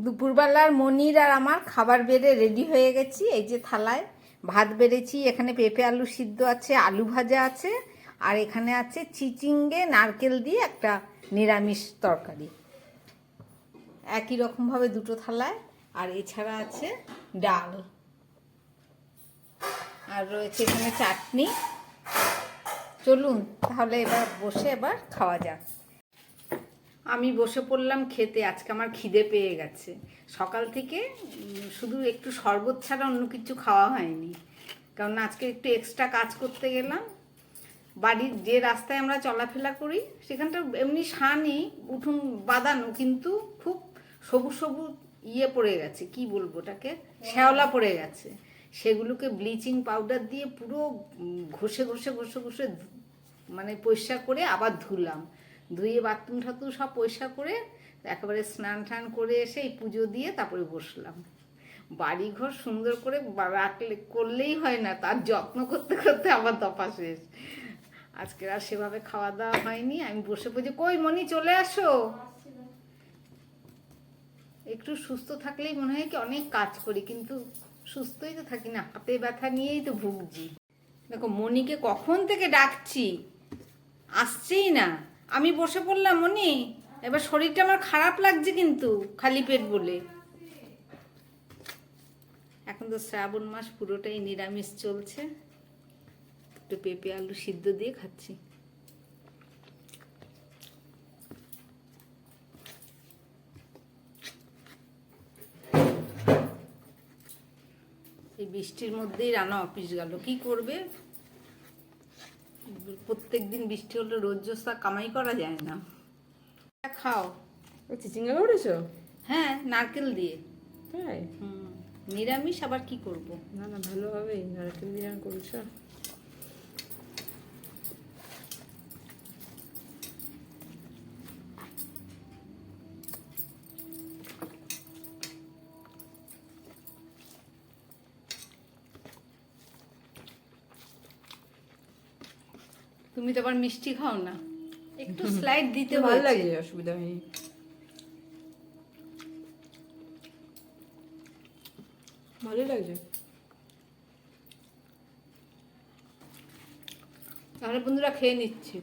দুপুরবেলার মনির আর আমার খাবার বেড়ে রেডি হয়ে গেছি। এই যে থালায় ভাত বেড়েছি, এখানে পেঁপে আলু সিদ্ধ আছে, আলু ভাজা আছে, আর এখানে আছে চিচিঙ্গে নারকেল দিয়ে একটা নিরামিষ তরকারি, একই রকমভাবে দুটো থালায়। আর এছাড়া আছে ডাল, আর রয়েছে এখানে চাটনি। চলুন তাহলে এবার বসে খাওয়া যাক। আমি বসে পড়লাম খেতে। আজকে আমার খিদে পেয়ে গেছে। সকাল থেকে শুধু একটু শরবত ছাড়া অন্য কিছু খাওয়া হয়নি, কারণ আজকে একটু এক্সট্রা কাজ করতে গেলাম। বাড়ির যে রাস্তায় আমরা চলাফেরা করি সেখানটা এমনি নেই, উঠুন বাঁধানো, কিন্তু খুব সবুজ সবুজ পড়ে গেছে, কি বলবো ওটাকে, শ্যাওলা পড়ে গেছে। সেগুলোকে ব্লিচিং পাউডার দিয়ে পুরো ঘষে ঘষে ঘষে ঘষে মানে পরিষ্কার করে আবার ধুলাম। ধুয়ে বাথরুম ঠাথুম সব পরিষ্কার করে একেবারে স্নান টান করে এসে এই পুজো দিয়ে তারপরে বসলাম। বাড়িঘর সুন্দর করে রাখলে করলেই হয় না, তার যত্ন করতে করতে আবার দফা শেষ। আজকে আর সেভাবে খাওয়া দাওয়া হয়নি। আমি বসে পড়ছি। কই মনি, চলে আসো। একটু সুস্থ থাকলেই মনে হয় কি অনেক কাজ করি, কিন্তু সুস্থই তো থাকি না, হাতে ব্যথা নিয়েই তো ভুগছি। দেখো মনিকে কখন থেকে ডাকছি, আসছেই না। আমি বসে পড়লাম মনি, এবার শরীরটা আমার খারাপ লাগছে কিন্তু খালি পেট বলে। এখন তো শ্রাবণ মাস, পুরোটাই নিরামিষ চলছে। একটু পেঁপে আলু সিদ্ধ দিয়ে খাচ্ছি। এই বৃষ্টির মধ্যেই রানা অফিস গেল, কি করবে। প্রত্যেক দিন বৃষ্টি হলে রোজা কামাই করা যায় না। খাও। চিচিঙ্গা করেছো? হ্যাঁ, নারকেল দিয়ে। তাই? নিরামিষ আবার কি করব। না না, ভালো হবে, নারকেল দিয়ে করেছো। তুমি তো আবার মিষ্টি খাও না, একটু স্লাইড দিতে ভালো লাগে, অসুবিধা হয়নি। ভালোই লাগছে। তাহলে বন্ধুরা খেয়ে নিচ্ছি।